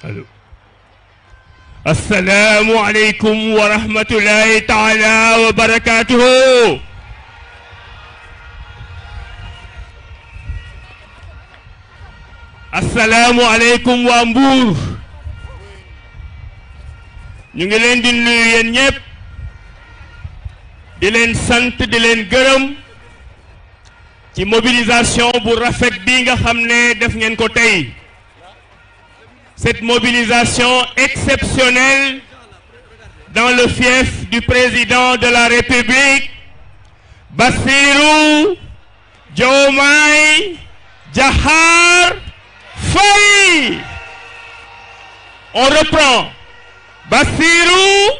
allo assalaamu aleykum wa rahmatullahi taala wa barakatuhu. assalaamu aleykum waa Mbour. ñu ngi leen di nuyu yéen ñëpp di leen sant di leen gërëm ci mobilisation bu rafet bi nga xam ne def ngeen ko tey. Cette mobilisation exceptionnelle dans le fief du président de la République, Bassirou Diomaye Diakhar Faye. On reprend. Bassirou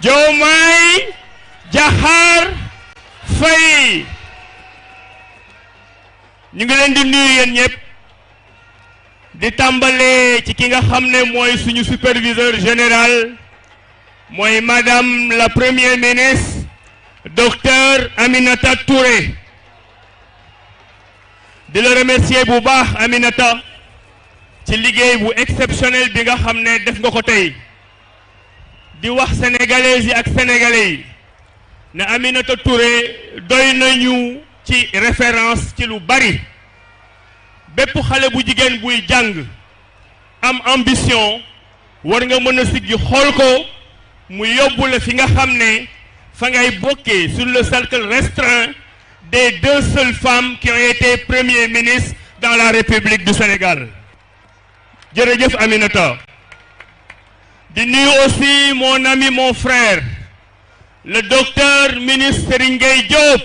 Diomaye Diakhar Faye. ñu ngi leen di nuyu yéen ñëpp di tàmbale ci ki nga xam ne mooy suñu superviseur général mooy madame la première ministre docteur Aminata Touré. di la remercier bu baax Aminata ci liggéey bu exceptionnel bi nga xam ne def nga ko tey. di wax sénégalaises yi ak sénégalais yi ne Aminata Touré doy nañu ci référence ci lu bari. bépp xale bu jigéen buy jàng am ambition war nga mën a siggi xool ko mu yóbbu la fi nga xam ne fa ngay bokkee sur le cercle restreint des 2 seules femmes qui ont été premier ministre dans la République du Sénégal. jërëjëf Aminata. di nuyu aussi mon ami mon frère le docteur ministre Serigne Gueye Diop.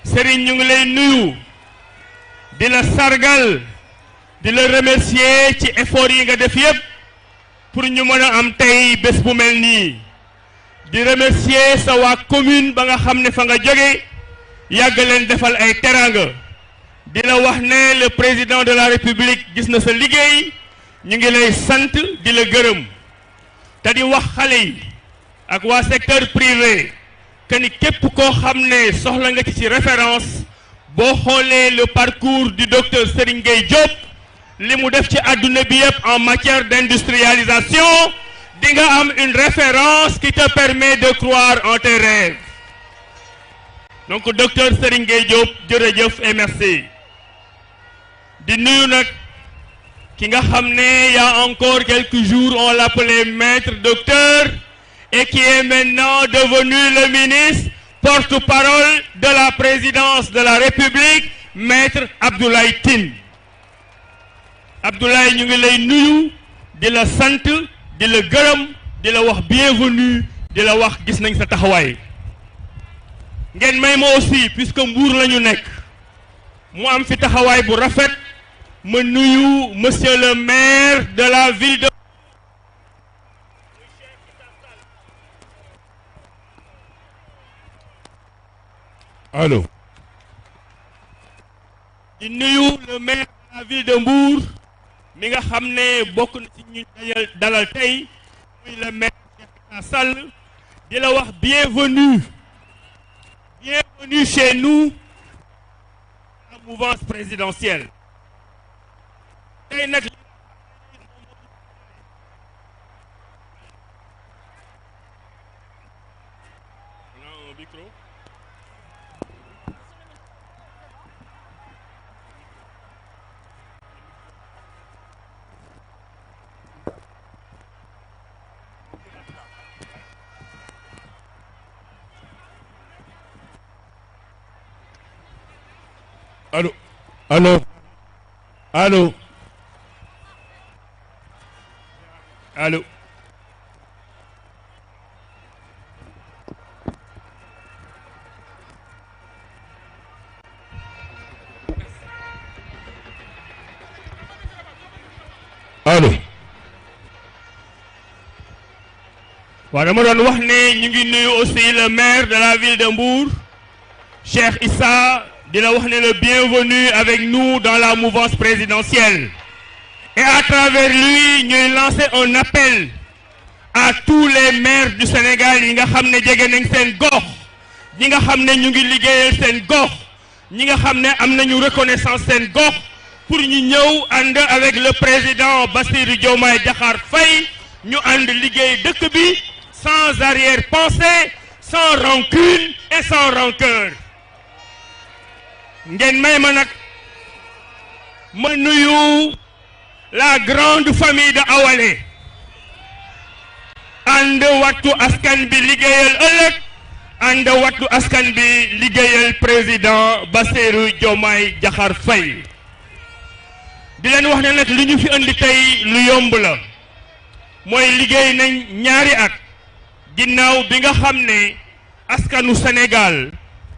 Serigne ñu ngi lay nuyu di la sargal di la remercier ci effort yi nga def yépp pour ñu mën a am tey bés bu mel nii. di remercier sa waa commune ba nga xam ne fa nga jóge yàgg leen defal ay teraanga. di la wax ne le président de la République gis na sa liggéey ñu ngi lay sant di la gërëm te di wax xale yi ak waa secteur privé que ni képp koo xam ne soxla nga ci référence boo xoolee le parcours du docteur Serigne Gueye Diop li mu def ci àdduna bi yëpp en matière d'industrialisation di nga am une référence qui te permet de croire en tes rêves. donc docteur Serigne Gueye Diop jërëjëf et merci. di nuyu nag ki nga xam ne il y a encore quelques jours on l'appelait maître docteur et qui est maintenant devenu le ministre porte-parole de la présidence de la République maître Abdoulaye Tine. Abdoulaye ñu ngi lay nuyu di la sant di la gërëm di la wax bienvenue di la wax gis nañ sa taxawaay. ngeen may ma aussi puisque Mbour la ñu nekk mu am fi taxawaay bu rafet ma nuyu monsieur le maire de la ville de allô di nuyu le maire de la ville de Mbour mi nga xam ne bokk na ci ñu dalal tey muy le maire Cheikh Sall di la wax bienvenue chez nous la mouvance présidentielle. tey nag allô allô allô allô allô waaw dama doon wax ne ñu ngi nuyu aussi le maire de la ville de Mbour Cheikh Issa di la wax ne le bienvenu avec nous dans la mouvance présidentielle et à travers lui ñuy lancer un appel à tous les maires du Sénégal yi nga xam ne jege nañ seen gox ñi nga xam ne ñu ngi liggéeyal seen gox ñi nga xam ne am nañu reconnaissance seen gox pour ñu ñëw ànd avec le président Bassirou Diomaye Diakhar Faye ñu ànd liggéey dëkk bi sans arrière-pensée, sans rancune et sans rancœur. ngeen may ma nag ma nuyu la grande famille de Awalé ànd wattu askan bi liggéeyal ëllëg ànd wattu askan bi liggéeyal président Bassirou Diomaye Diakhar Faye di leen wax ne nag li ñu fi andi tey lu yomb la mooy liggéey nañ ñaari at ginnaaw bi nga xam ne askanu Sénégal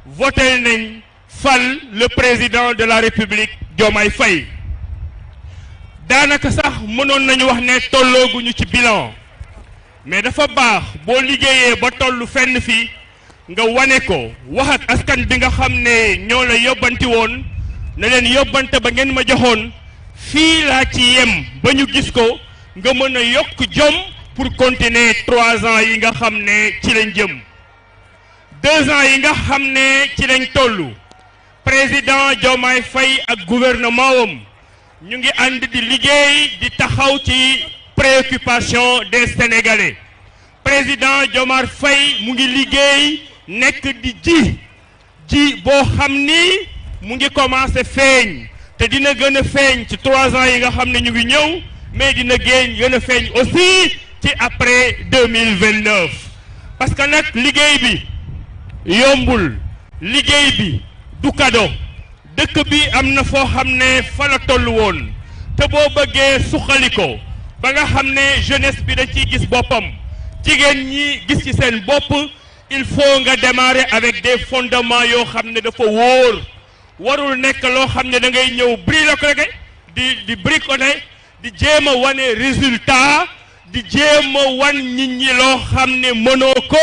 voté nañ fal le président de la République Diomaye Faye daanaka sax mënoon nañu wax ne tollooguñu ci bilan mais dafa baax boo liggéeyee ba tollu fenn fi nga wane ko wax ak askan bi nga xam ne ñoo la yóbbanti woon ne leen yóbbante ba ngeen ma joxoon fii laa ci yem ba ñu gis ko nga mën a yokk jom pour continuer 3 ans yi nga xam ne ci lañ jëm 2 ans yi nga xam ne ci lañ tollu président Diomaye Faye ak gouvernement wam ñu ngi ànd di liggéey di taxaw ci préoccupation des Sénégalais président Diomaye Faye mu ngi liggéey nekk di ji boo xam ni mu ngi commencé feeñ te dina gën a feeñ ci 3 ans yi nga xam ne ñu ngi ñëw mais dina gën a feeñ aussi ci après 2029 parce que nag liggéey bi yombul liggéey bi du cadeau dëkk bi am na foo xam ne fa la toll woon te boo bëggee suqali ko ba nga xam ne jeunesse bi da ciy gis boppam jigéen ñi gis ci seen bopp il faut nga démarrer avec des fondements yoo xam ne dafa wóor warul nekk loo xam ne da ngay ñëw bricoler di bricoler di jéem a wane résultat di jéem a wan nit ñi loo xam ne mënoo ko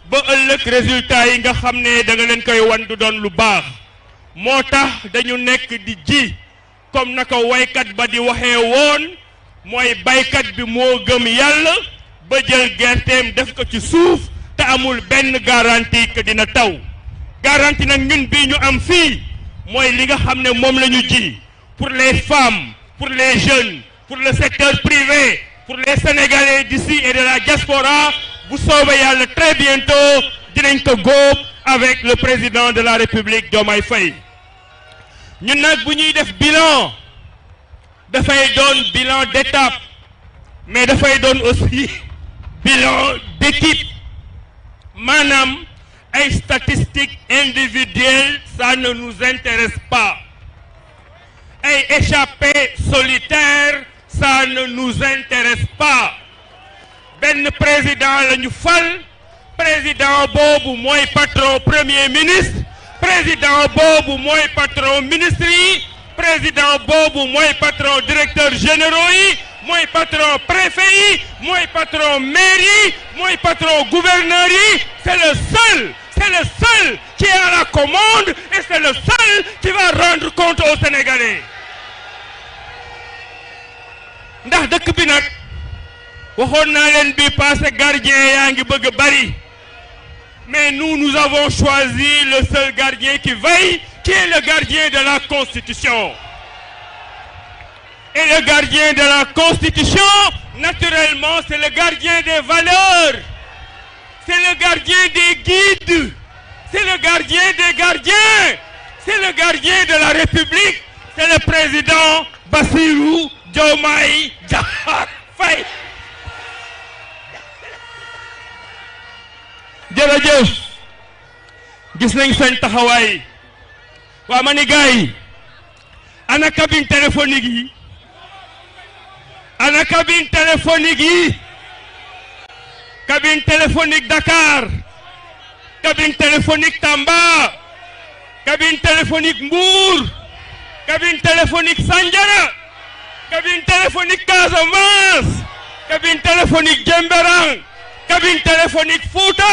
ba ëllëg résultat yi nga xam ne da nga leen koy wan du doon lu baax moo tax dañu nekk di ji comme naka waykat ba di waxee woon mooy baykat bi moo gëm yàlla ba jël gerteem def ko ci suuf te amul benn garantie que dina taw garantie nag ñun bii ñu am fii mooy li nga xam ne moom la ñu ji pour les femmes pour les jeunes pour le secteur privé pour les Sénégalais d'ici et de la diaspora bu soobee yàlla très bientôt dinañ ko góob avec le président de la République Diomaye Faye ñun nag bu ñuy def bilan dafay doon bilan d'étape mais dafay doon aussi bilan d'équipe maanaam ay statistiques individuelles ça ne nous intéresse pas ay échappés solitaires ça ne nous intéresse pas benn président la ñu fal président boobu mooy patron premier ministre président boobu mooy patron ministre yi président boobu mooy patron directeur généraux yi mooy patron préfet yi mooy patron maire yi mooy patron gouverneur yi c'est le seul qui est à la commande et c'est le seul qui va rendre compte aux Sénégalais ndax dëkk bi nag waxoon naa leen bi passé gardien yaa ngi bëgg bari mais nous avons choisi le seul gardien qui veille qui est le gardien de la Constitution et le gardien de la Constitution naturellement c'est le gardien des valeurs c'est le gardien des guides c'est le gardien des gardiens c'est le gardien de la République c'est le président Bassirou Diomaye Diakhar Faye jërëjëf gis nañ seen taxawaay waa ma ni gars yi ana cabine téléphonique yi ana cabine téléphonique yi cabine téléphonique Dakar cabine téléphonique Tamba cabine téléphonique Mbour cabine téléphonique Sandiara cabine téléphonique Casamance cabine téléphonique Djemberang cabine téléphonique Fouta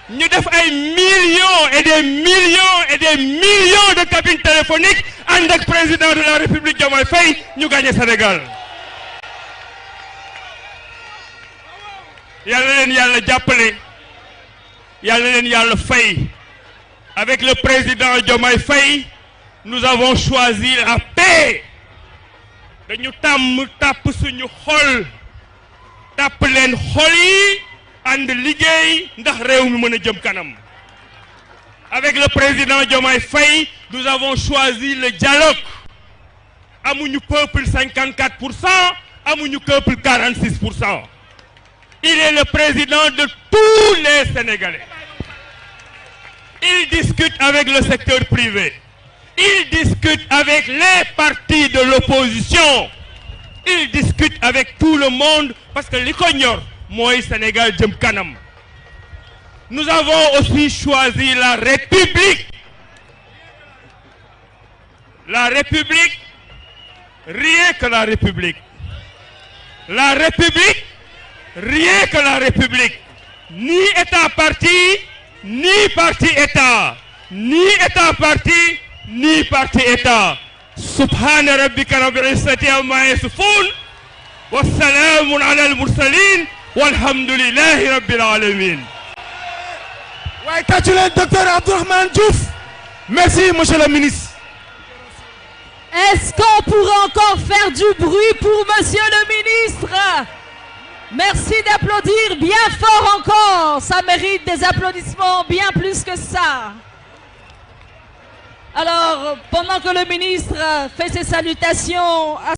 ñu def ay millions et des millions et des millions de cabines téléphoniques ànd ak président de la République Diomaye Faye ñu gagné Sénégal yàlla leen yàlla jàppale yàlla leen yàlla fay avec le président Diomaye Faye nous avons choisi la paix dañu tàmm tàpp suñu xol tàpp leen xol yi ànd liggéey ndax réew mi mën a jëm kanam. Avec le président Diomaye Faye, nous avons choisi le dialogue. Amuñu peuple 54%, amuñu peuple 46%. Il est le président de tous les Sénégalais. Il discute avec le secteur privé. Il discute avec les partis de l'opposition. Il discute avec tout le monde parce que li ko ñor mooy Sénégal jëm kanam. Nous avons aussi choisi la République. La République, rien que la République. La République, rien que la République. Ni État-parti, ni parti-État. Ni État-parti, ni parti-État. Subhana rabbika rabbil izzati amma yasifun. Wa salamun ala al-mursalin. Walhamdulillahi rabbil alamin. waaye tàccu leen docteur Abdourahmane Diouf. Merci monsieur le ministre. Est-ce qu'on pourrait encore faire du bruit pour monsieur le ministre? Merci d'applaudir bien fort encore. Ça mérite des applaudissements bien plus que ça. Alors, pendant que le ministre fait ses salutations à